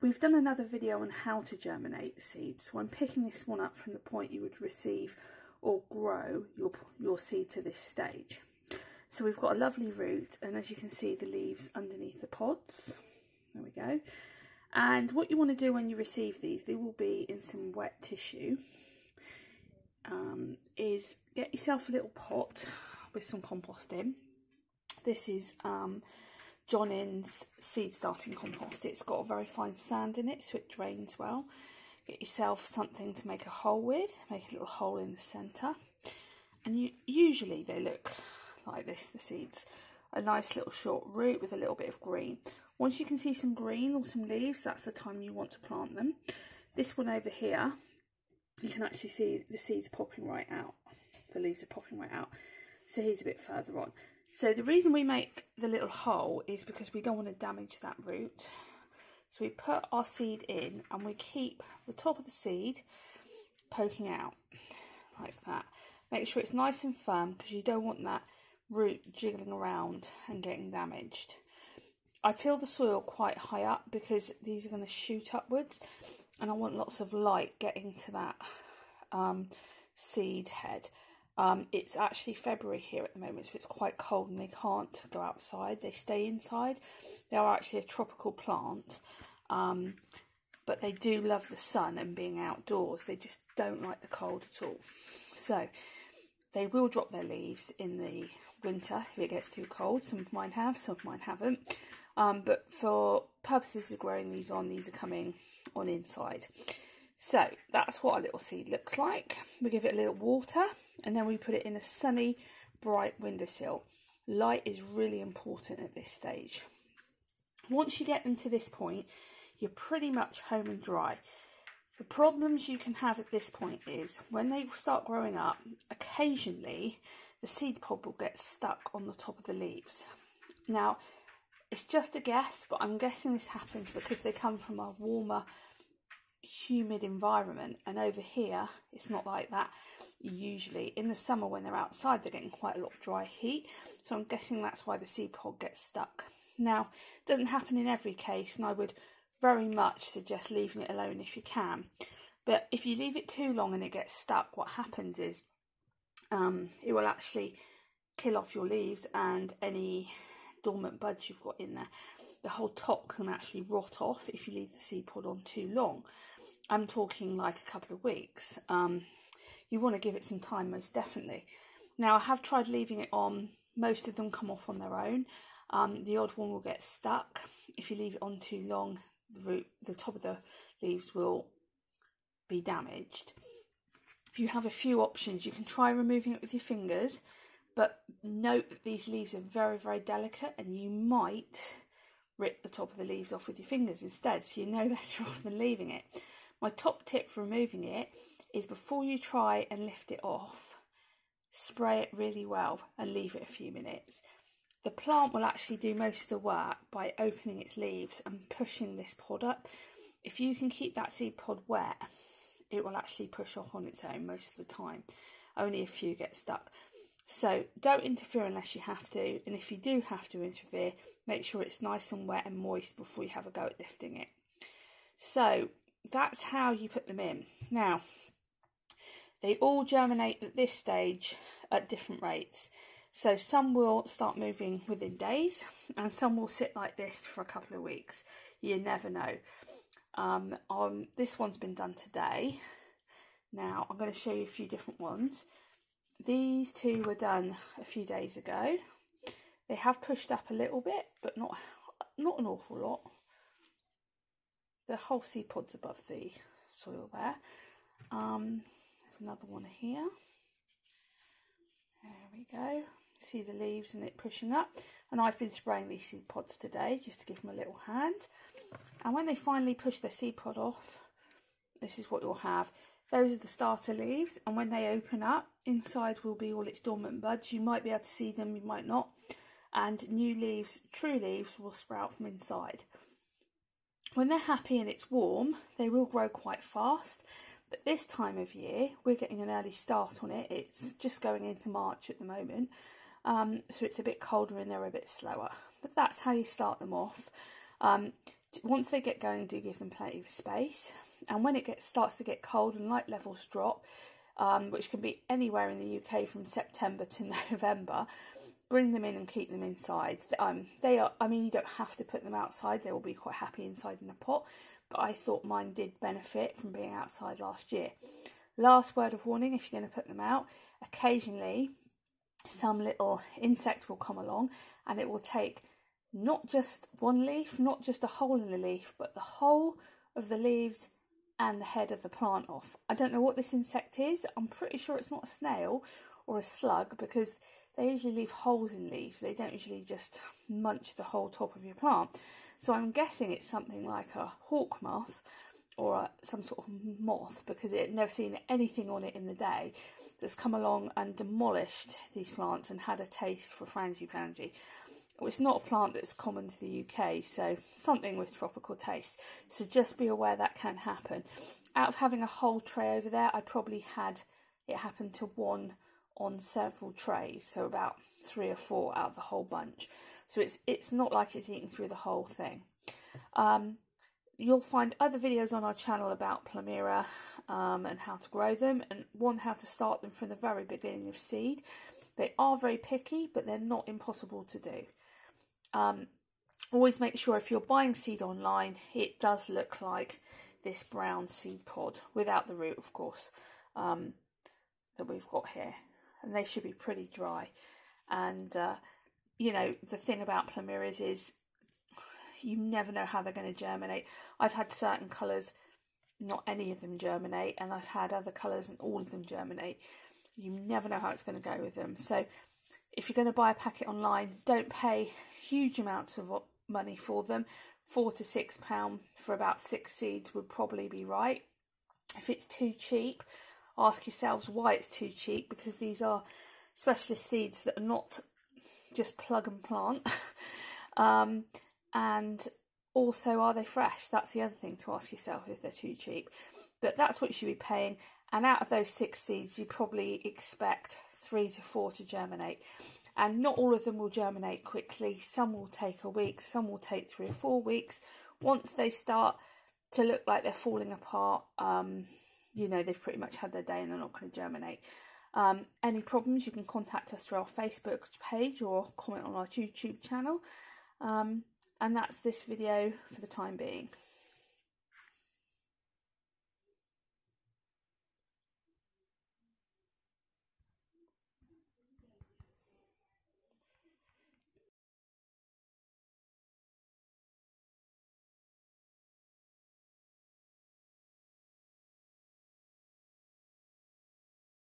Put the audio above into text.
We've done another video on how to germinate the seeds, so I'm picking this one up from the point you would receive or grow your seed to this stage. So we've got a lovely root, and as you can see, the leaves underneath the pods. There we go. And what you want to do when you receive these, they will be in some wet tissue, is get yourself a little pot with some compost in. This is John Innes seed starting compost. It's got a very fine sand in it, so it drains well. Get yourself something to make a hole with, make a little hole in the centre, and usually they look like this, the seeds. A nice little short root with a little bit of green. Once you can see some green or some leaves, that's the time you want to plant them. This one over here, you can actually see the seeds popping right out. The leaves are popping right out. So here's a bit further on. So the reason we make the little hole is because we don't want to damage that root. So we put our seed in and we keep the top of the seed poking out like that. Make sure it's nice and firm because you don't want that root jiggling around and getting damaged. I fill the soil quite high up because these are going to shoot upwards, and I want lots of light getting to that seed head. It's actually February here at the moment, so it's quite cold and they can't go outside. They stay inside. They are actually a tropical plant, but they do love the sun and being outdoors. They just don't like the cold at all. So they will drop their leaves in the winter if it gets too cold. Some of mine have, some of mine haven't. But for purposes of growing these are coming on inside. So that's what our little seed looks like. We give it a little water and then we put it in a sunny, bright windowsill. Light is really important at this stage. Once you get them to this point, you're pretty much home and dry. The problems you can have at this point is when they start growing up, occasionally the seed pod will get stuck on the top of the leaves. Now, it's just a guess, but I'm guessing this happens because they come from a warmer, humid environment, and over here it's not like that. Usually in the summer when they're outside, they're getting quite a lot of dry heat, so I'm guessing that's why the seed pod gets stuck. Now, it doesn't happen in every case, and I would very much suggest leaving it alone if you can. But if you leave it too long and it gets stuck, what happens is it will actually kill off your leaves and any dormant buds you've got in there. The whole top can actually rot off if you leave the seed pod on too long. I'm talking like a couple of weeks. You want to give it some time, most definitely. Now, I have tried leaving it on. Most of them come off on their own. The odd one will get stuck. If you leave it on too long, the top of the leaves will be damaged. You have a few options. You can try removing it with your fingers, but note that these leaves are very, very delicate and you might rip the top of the leaves off with your fingers instead, so you're no better off than leaving it. My top tip for removing it is before you try and lift it off, spray it really well and leave it a few minutes. The plant will actually do most of the work by opening its leaves and pushing this pod up. If you can keep that seed pod wet, it will actually push off on its own most of the time. Only a few get stuck. So don't interfere unless you have to, and if you do have to interfere, make sure it's nice and wet and moist before you have a go at lifting it. So that's how you put them in. Now, they all germinate at this stage at different rates. So some will start moving within days and some will sit like this for a couple of weeks. You never know. This one's been done today. Now I'm going to show you a few different ones. These two were done a few days ago. They have pushed up a little bit, but not an awful lot. The whole seed pod's above the soil there. There's another one here. There we go. See the leaves and it pushing up. And I've been spraying these seed pods today just to give them a little hand. And when they finally push their seed pod off, this is what you'll have. Those are the starter leaves, and when they open up, inside will be all its dormant buds. You might be able to see them, you might not. And new leaves, true leaves, will sprout from inside. When they're happy and it's warm, they will grow quite fast. But this time of year, we're getting an early start on it. It's just going into March at the moment. So it's a bit colder and they're a bit slower. But that's how you start them off. once they get going, do give them plenty of space. And when it starts to get cold and light levels drop, which can be anywhere in the UK from September to November, bring them in and keep them inside. They are, I mean, you don't have to put them outside. They will be quite happy inside in a pot. But I thought mine did benefit from being outside last year. Last word of warning, if you're going to put them out, occasionally some little insect will come along and it will take not just one leaf, not just a hole in the leaf, but the whole of the leaves and the head of the plant off. I don't know what this insect is. I'm pretty sure it's not a snail or a slug, because they usually leave holes in leaves. They don't usually just munch the whole top of your plant. So I'm guessing it's something like a hawk moth or some sort of moth, because it had never seen anything on it in the day, that's come along and demolished these plants and had a taste for Frangipani. It's not a plant that's common to the UK, so something with tropical taste. So just be aware that can happen. Out of having a whole tray over there, I probably had it happen to one on several trays, so about 3 or 4 out of the whole bunch. So it's not like it's eating through the whole thing. You'll find other videos on our channel about Plumeria and how to grow them, and one how to start them from the very beginning of seed. They are very picky, but they're not impossible to do. Always make sure if you're buying seed online, it does look like this brown seed pod, without the root, of course, that we've got here. And they should be pretty dry. And, you know, the thing about Plumerias is you never know how they're going to germinate. I've had certain colours, not any of them germinate, and I've had other colours and all of them germinate. You never know how it's going to go with them. So if you're going to buy a packet online, don't pay huge amounts of money for them. £4 to £6 for about 6 seeds would probably be right. If it's too cheap, ask yourselves why it's too cheap, because these are specialist seeds that are not just plug and plant. And also, are they fresh? That's the other thing to ask yourself if they're too cheap. But that's what you should be paying. And out of those 6 seeds, you probably expect 3 to 4 to germinate. And not all of them will germinate quickly. Some will take a week, some will take 3 or 4 weeks. Once they start to look like they're falling apart, you know, they've pretty much had their day and they're not going to germinate. Any problems, you can contact us through our Facebook page or comment on our YouTube channel. And that's this video for the time being.